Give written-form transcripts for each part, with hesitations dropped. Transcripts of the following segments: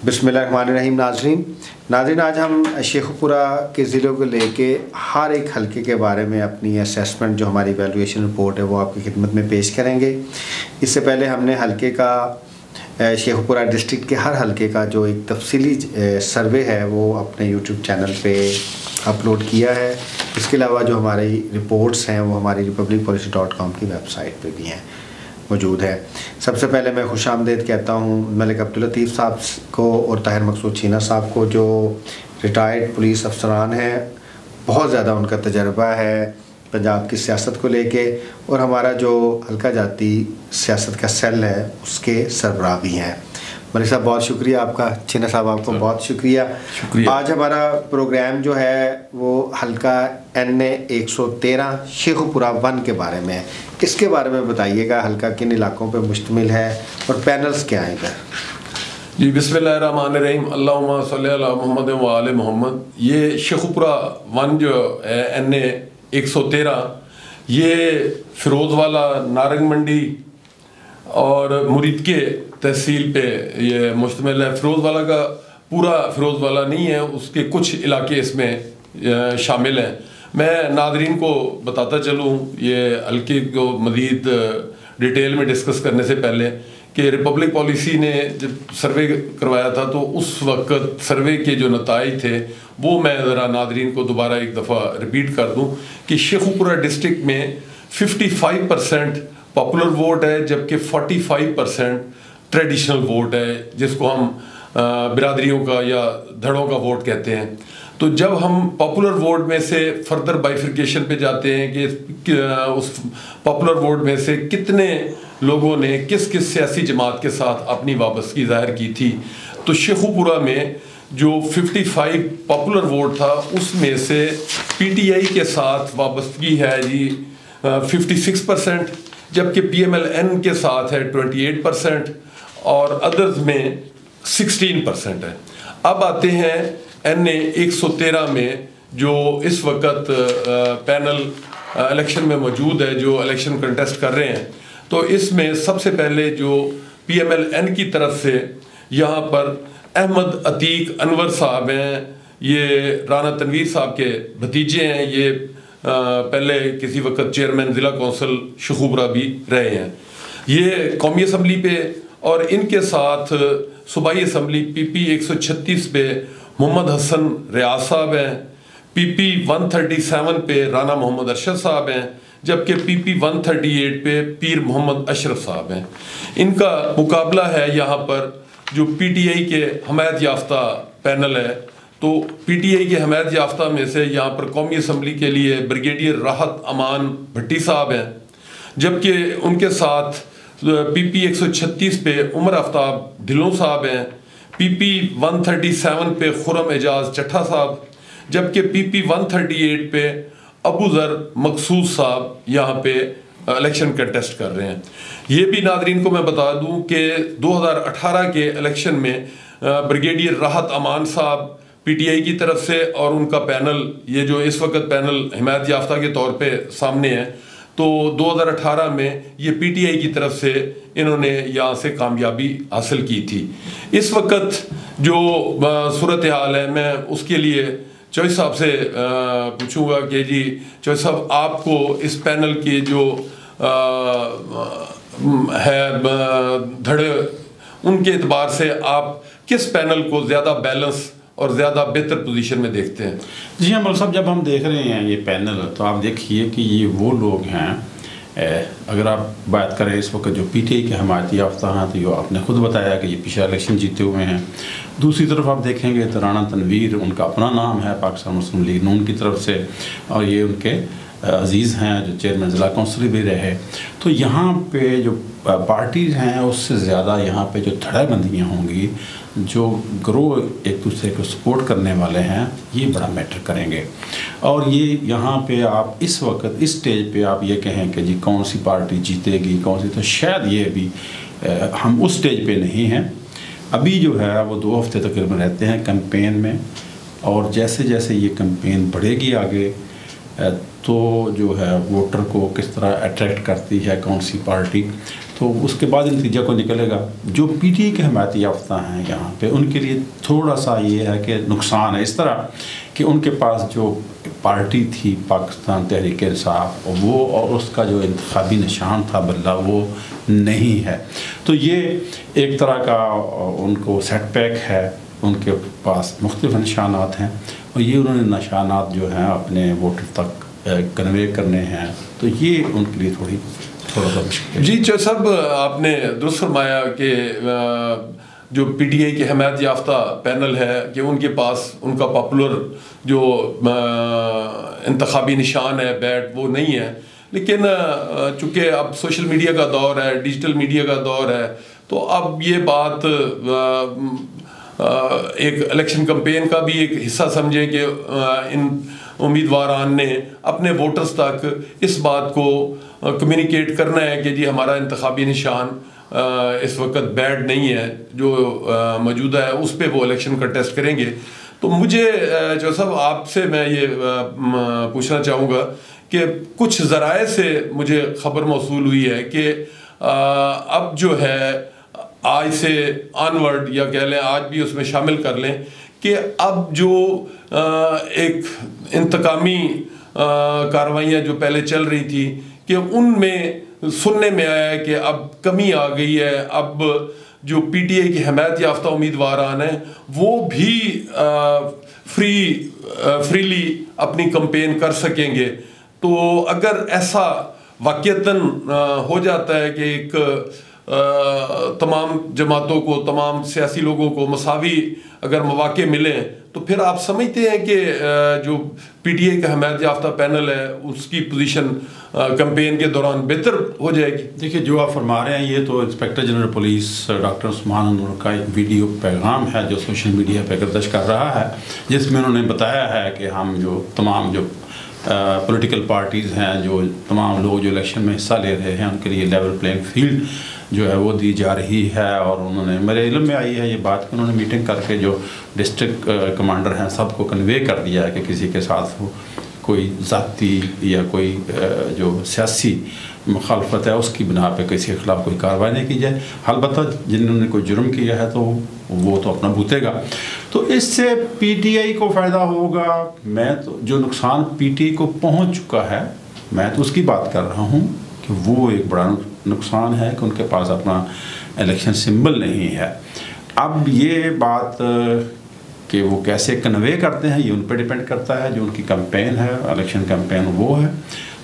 बिस्मिल्लाहिर्रहमानिर्रहीम। नाज़रीन आज हम शेखुपुरा के ज़िलों को लेके हर एक हलके के बारे में अपनी असेसमेंट जो हमारी वैल्यूएशन रिपोर्ट है वो आपकी खिदमत में पेश करेंगे। इससे पहले हमने हलके का शेखुपुरा डिस्ट्रिक्ट के हर हलके का जो एक तफसीली सर्वे है वो अपने यूट्यूब चैनल पे अपलोड किया है। इसके अलावा जो हमारी रिपोर्ट्स हैं वो हमारी republicpolicy.com की वेबसाइट पे भी हैं मौजूद है। सबसे पहले मैं खुश आमदेद कहता हूँ मलिक अब्दुल लतीफ़ साहब को और ताहिर मकसूद चीना साहब को, जो रिटायर्ड पुलिस अफसरान हैं। बहुत ज़्यादा उनका तजर्बा है पंजाब की सियासत को लेके, और हमारा जो हल्का जाती सियासत का सेल है उसके सरबराह भी हैं। मलिक साहब बहुत शुक्रिया आपका। चीना साहब आपको बहुत शुक्रिया। आज हमारा प्रोग्राम जो है वो हल्का NA 113 शेखुपुरा 1 के बारे में है। इसके बारे में बताइएगा, हल्का किन इलाकों पे मुश्तमिल है और पैनल्स क्या हैं इधर? जी बिस्मिल्लाहिर्रहमानिर्रहीम, अल्लाहुम्मा सल्ली अला मुहम्मद व आले मोहम्मद। ये शेखुपुरा 1 जो NA 113 ये फिरोज़वाला, नारंग मंडी और मुरीद के तहसील पे ये मुश्तमिल है। फिरोज़वाला का पूरा फिरोज़वाला नहीं है, उसके कुछ इलाके इसमें शामिल हैं। मैं नादरीन को बताता चलूँ ये हल्के को मज़ीद डिटेल में डिस्कस करने से पहले कि रिपब्लिक पॉलिसी ने जब सर्वे करवाया था तो उस वक्त सर्वे के जो नताइज थे वो मैं ज़रा नादरीन को दोबारा एक दफ़ा रिपीट कर दूँ कि शेखुपुरा डिस्ट्रिक्ट में 55% पॉपुलर वोट है, जबकि 45% ट्रेडिशनल वोट है, जिसको हम बिरादरियों का या धड़ों का वोट कहते हैं। तो जब हम पॉपुलर वोट में से फर्दर बाइफिकेशन पे जाते हैं कि उस पॉपुलर वोट में से कितने लोगों ने किस किस सियासी जमात के साथ अपनी वाबस्तगी ज़ाहिर की थी, तो शेखुपुरा में जो 55 पॉपुलर वोट था उसमें से PTI के साथ वाबस्तगी है जी 56%, जबकि PMLN के साथ है 28% और अदर्स में 16% है। अब आते हैं NA 113 में जो इस वक्त पैनल इलेक्शन में मौजूद है, जो इलेक्शन कंटेस्ट कर रहे हैं। तो इसमें सबसे पहले जो PMLN की तरफ से यहाँ पर अहमद अतीक अनवर साहब हैं, ये राना तनवीर साहब के भतीजे हैं। ये पहले किसी वक्त चेयरमैन ज़िला कौंसिल शेखुपुरा भी रहे हैं। ये कौमी असम्बली पे और इनके साथ सूबाई असम्बली PP 136 पे मोहम्मद हसन रियाज साहब हैं, PP 137 पे राना मोहम्मद अरशद साहब हैं, जबकि PP 138 पे पीर मोहम्मद अशरफ साहब हैं। इनका मुकाबला है यहाँ पर जो PTI के हमायत याफ्ता पैनल है। तो PTI के हमायत याफ्ता में से यहाँ पर कौमी असम्बली के लिए ब्रिगेडियर राहत अमान भट्टी साहब हैं, जबकि उनके साथ PP 136 पे उमर आफ्ताब ढिल्लों साहब हैं, PP 137 पे खुरम एजाज चट्ठा साहब, जबकि PP 138 पे अबू ज़र मकसूद साहब यहाँ पे इलेक्शन कंटेस्ट कर रहे हैं। ये भी नादरीन को मैं बता दूं कि 2018 के इलेक्शन में ब्रिगेडियर राहत अमान साहब PTI की तरफ से और उनका पैनल, ये जो इस वक्त पैनल हिमायत याफ्ता के तौर पे सामने है, तो 2018 में ये PTI की तरफ से इन्होंने यहाँ से कामयाबी हासिल की थी। इस वक्त जो सूरत हाल है, मैं उसके लिए चौधरी साहब से पूछूंगा कि जी चौधरी साहब, आपको इस पैनल की जो है धड़े, उनके एतबार से आप किस पैनल को ज़्यादा बैलेंस और ज़्यादा बेहतर पोजीशन में देखते हैं? जी हाँ मौलवी साहब, जब हम देख रहे हैं ये पैनल तो आप देखिए कि ये वो लोग हैं, अगर आप बात करें इस वक्त जो PTI के हमायती याफ्ता हैं तो ये आपने खुद बताया कि ये पिछला इलेक्शन जीते हुए हैं। दूसरी तरफ आप देखेंगे तो राना तनवीर, उनका अपना नाम है पाकिस्तान मुस्लिम लीग नून की तरफ से, और ये उनके अजीज़ हैं जो चेयरमैन ज़िला कौंसिल भी रहे। तो यहाँ पे जो पार्टीज़ हैं उससे ज़्यादा यहाँ पे जो धड़ाबंदियाँ होंगी, जो ग्रोह एक दूसरे को सपोर्ट करने वाले हैं, ये बड़ा मैटर करेंगे। और ये यहाँ पे आप इस वक्त इस स्टेज पे आप ये कहें कि जी कौन सी पार्टी जीतेगी कौन सी, तो शायद ये भी हम उस स्टेज पे नहीं हैं। अभी जो है वो 2 हफ्ते तकरीबन रहते हैं कैंपेन में, और जैसे जैसे ये कैंपेन बढ़ेगी आगे तो जो है वोटर को किस तरह अट्रैक्ट करती है कौन सी पार्टी, तो उसके बाद नतीजा को निकलेगा। जो पीटीआई के हमायती याफ्ता हैं यहाँ पे, उनके लिए थोड़ा सा ये है कि नुकसान है इस तरह कि उनके पास जो पार्टी थी पाकिस्तान तहरीक इंसाफ, वो और उसका जो इंतखाबी निशान था बल्ला, वो नहीं है। तो ये एक तरह का उनको सेटबैक है, उनके पास मुख्तलिफ निशानात हैं और ये उन्होंने निशानात जो हैं अपने वोटर तक कन्वे करने हैं, तो ये उनके लिए थोड़ा सा मुश्किल है। जी जो सब आपने दुरुस्त फरमाया कि जो पीटीआई के हमायत याफ्ता पैनल है कि उनके पास उनका पॉपुलर जो इंतखाबी निशान है बैट वो नहीं है, लेकिन चूँकि अब सोशल मीडिया का दौर है, डिजिटल मीडिया का दौर है, तो अब ये बात एक इलेक्शन कैंपेन का भी एक हिस्सा समझे कि इन उम्मीदवारान ने अपने वोटर्स तक इस बात को कम्युनिकेट करना है कि जी हमारा इंतखाबी निशान इस वक्त बैड नहीं है, जो मौजूदा है उस पर वो इलेक्शन कंटेस्ट करेंगे। तो मुझे जो सब आपसे मैं ये पूछना चाहूँगा कि कुछ ज़राए से मुझे ख़बर मौसूल हुई है कि अब जो है आज से ऑनवर्ड या कह लें आज भी उसमें शामिल कर लें कि अब जो एक इंतकामी कार्रवाइयाँ जो पहले चल रही थी कि उनमें सुनने में आया है कि अब कमी आ गई है, अब जो पीटीआई की हमायत याफ्ता उम्मीदवारान हैं वो भी फ्रीली अपनी कैंपेन कर सकेंगे। तो अगर ऐसा वाक़यतन हो जाता है कि एक तमाम जमातों को, तमाम सियासी लोगों को मसावी अगर मौके मिलें, तो फिर आप समझते हैं कि जो पीटीआई का हमायत याफ्ता पैनल है उसकी पोजीशन कैंपेन के दौरान बेहतर हो जाएगी। देखिए जो आप फरमा रहे हैं ये तो inspector general police doctor Usman Noor का एक वीडियो पैगाम है जो सोशल मीडिया पर गर्दिश कर रहा है, जिसमें उन्होंने बताया है कि हम जो तमाम जो पॉलिटिकल पार्टीज़ हैं, जो तमाम लोग जो इलेक्शन में हिस्सा ले रहे हैं, उनके लिए लेवल प्लेइंग फील्ड जो है वो दी जा रही है। और उन्होंने मेरे इल्म में आई है ये बात कि उन्होंने मीटिंग करके जो डिस्ट्रिक्ट कमांडर हैं सबको कन्वे कर दिया है कि किसी के साथ हो कोई ज़ाती या कोई जो सियासी मुखालफत है उसकी बिना पे किसी के खिलाफ कोई कार्रवाई नहीं की जाए। अलबत्ता जिन्होंने कोई जुर्म किया है तो वो तो अपना भुगतेगा। तो इससे पीटीआई को फ़ायदा होगा। मैं तो जो नुकसान पीटीआई को पहुंच चुका है मैं तो उसकी बात कर रहा हूं कि वो एक बड़ा नुकसान है कि उनके पास अपना इलेक्शन सिंबल नहीं है। अब ये बात कि वो कैसे कन्वे करते हैं ये उन पर डिपेंड करता है। जो उनकी कैंपेन है, इलेक्शन कैंपेन वो है,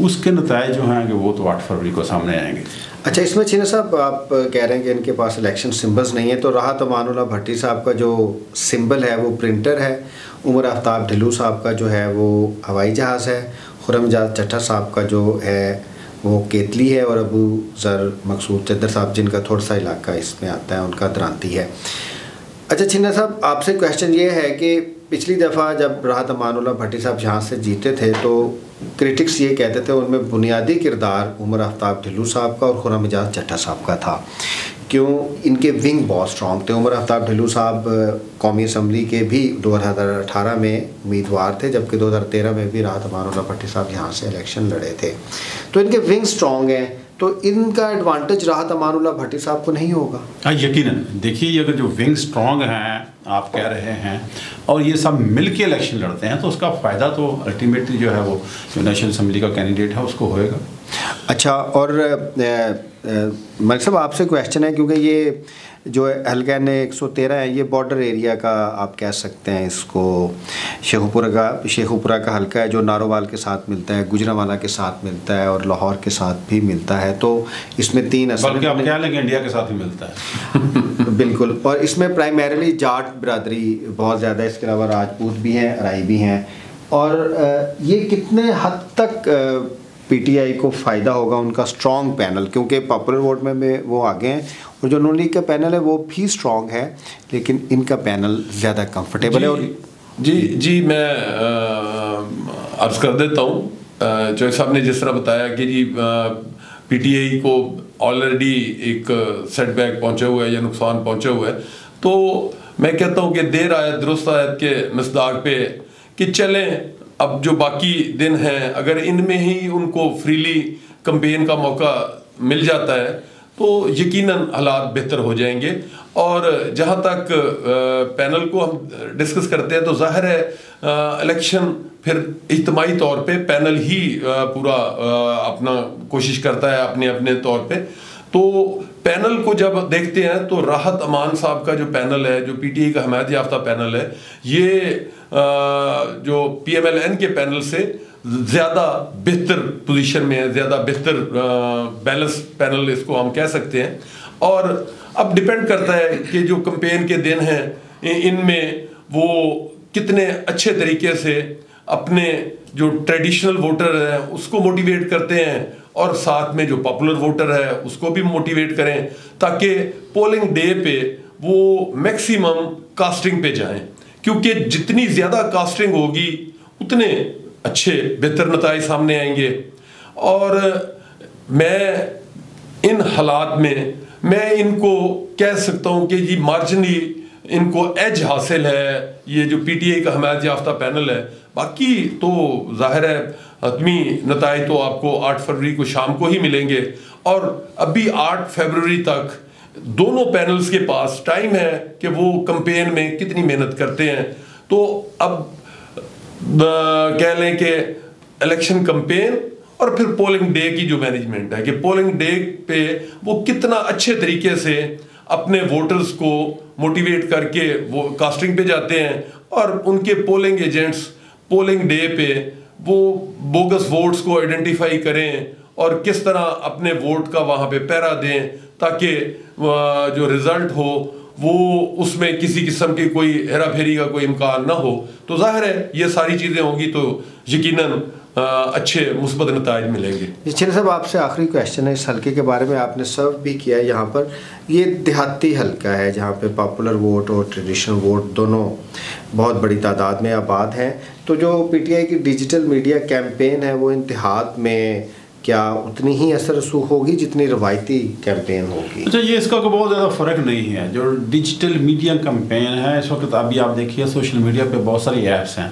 उसके नतीजे जो हैं कि वो तो 8 फरवरी को सामने आएंगे। अच्छा, इसमें छीना साहब आप कह रहे हैं कि इनके पास इलेक्शन सिंबल्स नहीं है, तो राहत अमानुल्लाह भट्टी साहब का जो सिंबल है वो प्रिंटर है, उमर आफ्ताब ढिल्लू साहब का जो है वो हवाई जहाज़ है, खुर्रमजाद चट्टा साहब का जो है वो केतली है, और अबू ज़र मकसूद चद्दर साहब जिनका थोड़ा सा इलाका इसमें आता है उनका द्रांती है। अच्छा छिन्ना साहब, आपसे क्वेश्चन ये है कि पिछली दफ़ा जब राहत अमानुल्लाह भट्टी साहब यहाँ से जीते थे तो क्रिटिक्स ये कहते थे उनमें बुनियादी किरदार उमर आफ्ताब ढिल्लू साहब का और खुर्रमजाद चट्टा साहब का था। क्यों? इनके विंग बहुत स्ट्रॉन्ग थे। उमर आफ्ताब ढिल्लू साहब कौमी असम्बली के भी 2018 में उम्मीदवार थे, जबकि 2013 में भी राहत अमानुल्लाह भट्टी साहब यहाँ से इलेक्शन लड़े थे। तो इनके विंग स्ट्रॉन्ग हैं, तो इनका एडवांटेज राहत अमानुल्लाह भट्टी साहब को नहीं होगा? हाँ, यकीनन। देखिए, अगर जो विंग स्ट्रॉन्ग हैं आप कह रहे हैं और ये सब मिल के इलेक्शन लड़ते हैं तो उसका फ़ायदा तो अल्टीमेटली जो है वो जो नेशनल असम्बली का कैंडिडेट है उसको होएगा। अच्छा, और मलिक साहब आपसे क्वेश्चन है, क्योंकि ये जो हल्का ने 113 है ये बॉर्डर एरिया का आप कह सकते हैं इसको, शेखुपुरा का हल्का है जो नारोवाल के साथ मिलता है, गुजरांवाला के साथ मिलता है और लाहौर के साथ भी मिलता है। तो इसमें 3 बल्कि आप क्या लेंगे, इंडिया के साथ ही मिलता है। बिल्कुल, और इसमें प्राइमरीली जाट बिरादरी बहुत ज़्यादा है, इसके अलावा राजपूत भी हैं, अराई भी हैं। और ये कितने हद तक पीटीआई को फ़ायदा होगा उनका स्ट्रॉन्ग पैनल, क्योंकि पॉपुलर वोट में वो आगे हैं और जो नून लीग का पैनल है वो भी स्ट्रॉन्ग है, लेकिन इनका पैनल ज़्यादा कंफर्टेबल है। और जी मैं अर्ज़ कर देता हूँ, चौधरी साहब ने जिस तरह बताया कि जी पीटीआई को ऑलरेडी एक सेटबैक पहुँचा हुआ है या नुकसान पहुँचा हुआ है, तो मैं कहता हूँ कि देर आयत दुरुस्त आयत के मिसदाक पे कि चलें अब जो बाकी दिन हैं अगर इनमें ही उनको फ्रीली कैंपेन का मौका मिल जाता है तो यकीनन हालात बेहतर हो जाएंगे। और जहाँ तक पैनल को हम डिस्कस करते हैं तो ज़ाहिर है इलेक्शन फिर इज्तिमाई तौर पे पैनल ही पूरा अपना कोशिश करता है अपने अपने तौर पे। तो पैनल को जब देखते हैं तो राहत अमान साहब का जो पैनल है, जो पीटीआई का हमायत याफ्ता पैनल है, ये जो पीएमएलएन के पैनल से ज़्यादा बेहतर पोजीशन में है, ज़्यादा बेहतर बैलेंस पैनल इसको हम कह सकते हैं। और अब डिपेंड करता है कि जो कैंपेन के दिन हैं इनमें वो कितने अच्छे तरीके से अपने जो ट्रेडिशनल वोटर हैं उसको मोटिवेट करते हैं और साथ में जो पॉपुलर वोटर है उसको भी मोटिवेट करें, ताकि पोलिंग डे पे वो मैक्सिमम कास्टिंग पे जाएं, क्योंकि जितनी ज़्यादा कास्टिंग होगी उतने अच्छे बेहतर नताइज सामने आएंगे। और मैं इन हालात में मैं इनको कह सकता हूँ कि ये मार्जिनली इनको एज हासिल है, ये जो पीटीआई का हमायत याफ्ता पैनल है। बाकी तो जाहिर है हतमी नताइज तो आपको 8 फरवरी को शाम को ही मिलेंगे, और अभी 8 फरवरी तक दोनों पैनल्स के पास टाइम है कि वो कैंपेन में कितनी मेहनत करते हैं। तो अब कह लें कि इलेक्शन कैंपेन और फिर पोलिंग डे की जो मैनेजमेंट है कि पोलिंग डे पे वो कितना अच्छे तरीके से अपने वोटर्स को मोटिवेट करके वो कास्टिंग पे जाते हैं, और उनके पोलिंग एजेंट्स पोलिंग डे पे वो बोगस वोट्स को आइडेंटिफाई करें और किस तरह अपने वोट का वहाँ पे पहरा दें, ताकि जो रिजल्ट हो वो उसमें किसी किस्म की कोई हेरा फेरी का कोई इम्कान ना हो। तो जाहिर है ये सारी चीज़ें होंगी तो यकीनन अच्छे मुस्बत नताइज मिलेंगे। जी साहब, आपसे आखिरी क्वेश्चन है, इस हल्के के बारे में आपने सर्व भी किया है। यहाँ पर ये देहाती हल्का है जहाँ पे पॉपुलर वोट और ट्रेडिशनल वोट दोनों बहुत बड़ी तादाद में आबाद हैं। तो जो पीटीआई की डिजिटल मीडिया कैंपेन है वो इंतहात में क्या उतनी ही असर रसूख होगी जितनी रवायती कैंपेन होगी? अच्छा, ये इसका बहुत ज़्यादा फ़र्क नहीं है। जो डिजिटल मीडिया कैंपेन है इस वक्त अभी आप देखिए सोशल मीडिया पे बहुत सारी ऐप्स हैं।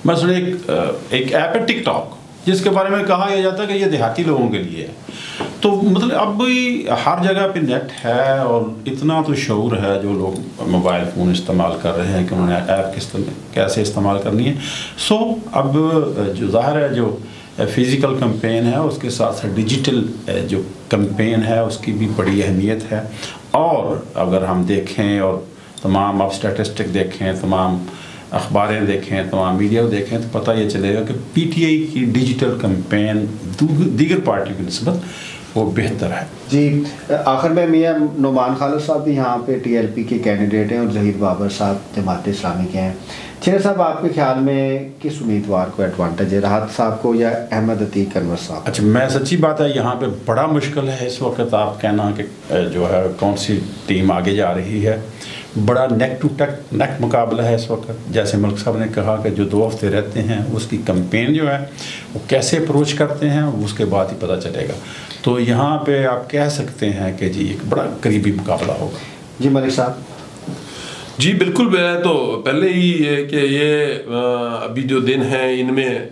मसलन एक ऐप है टिकटॉक, जिसके बारे में कहा यह जाता है कि ये देहाती लोगों के लिए है। तो मतलब अब भी हर जगह पे नेट है और इतना तो शऊर है, जो लोग मोबाइल फ़ोन इस्तेमाल कर रहे हैं कि उन्होंने ऐप कैसे इस्तेमाल करनी है। सो अब जो ज़ाहिर है जो फिज़िकल कैंपेन है उसके साथ साथ डिजिटल जो कैंपेन है उसकी भी बड़ी अहमियत है। और अगर हम देखें और तमाम आप स्टैटिस्टिक देखें, तमाम अखबारें देखें, तमाम मीडिया देखें, तो पता ये चलेगा कि पीटीआई की डिजिटल कैंपेन दीगर पार्टियों की निस्बत वो बेहतर है। जी, आखिर में मियां नुमान खालिद साहब भी यहाँ पे टीएलपी के कैंडिडेट हैं और ज़हीर बाबर साहब जमात इस्लामी के हैं। छेर साहब, आपके ख्याल में किस उम्मीदवार को एडवांटेज है, राहत साहब को या अहमद अतीक अनवर साहब? अच्छा, मैं सच्ची बात है यहाँ पे बड़ा मुश्किल है इस वक्त आप कहना कि जो है कौन सी टीम आगे जा रही है। बड़ा नेक टू नेक मुकाबला है इस वक्त। जैसे मलिक साहब ने कहा कि जो 2 हफ्ते रहते हैं उसकी कैंपेन जो है वो कैसे अप्रोच करते हैं उसके बाद ही पता चलेगा। तो यहाँ पे आप कह सकते हैं कि जी एक बड़ा करीबी मुकाबला होगा। जी मलिक साहब। जी बिल्कुल, मैं तो पहले ही है कि ये अभी जो दिन हैं इनमें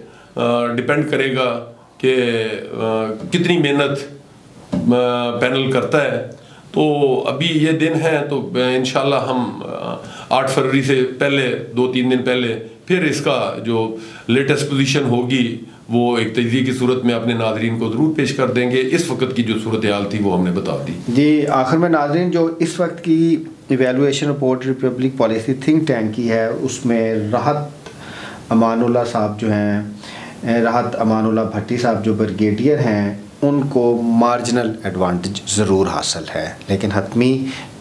डिपेंड करेगा कि कितनी मेहनत पैनल करता है। तो अभी ये दिन है तो इंशाल्लाह हम 8 फरवरी से पहले 2-3 दिन पहले फिर इसका जो लेटेस्ट पोजीशन होगी वो एक तजज़िये की सूरत में अपने नाज़रीन को ज़रूर पेश कर देंगे। इस वक्त की जो सूरत हाल थी वो हमने बता दी। जी, आखिर में नाज़रीन, जो इस वक्त की evaluation report Republic policy think tank की है उसमें राहत अमानुल्लाह साहब जो हैं, राहत अमानुल्लाह भट्टी साहब जो ब्रिगेडियर हैं, उनको मार्जिनल एडवांटेज ज़रूर हासिल है, लेकिन हतमी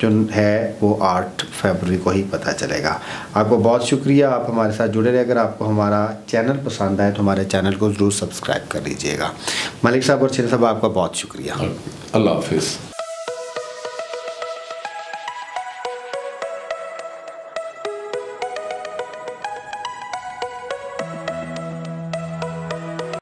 जो है वो 8 फरवरी को ही पता चलेगा। आपको बहुत शुक्रिया, आप हमारे साथ जुड़े रहे। अगर आपको हमारा चैनल पसंद आए तो हमारे चैनल को ज़रूर सब्सक्राइब कर लीजिएगा। मलिक साहब और छेर साहब, आपका बहुत शुक्रिया। अल्लाह हाफिज़।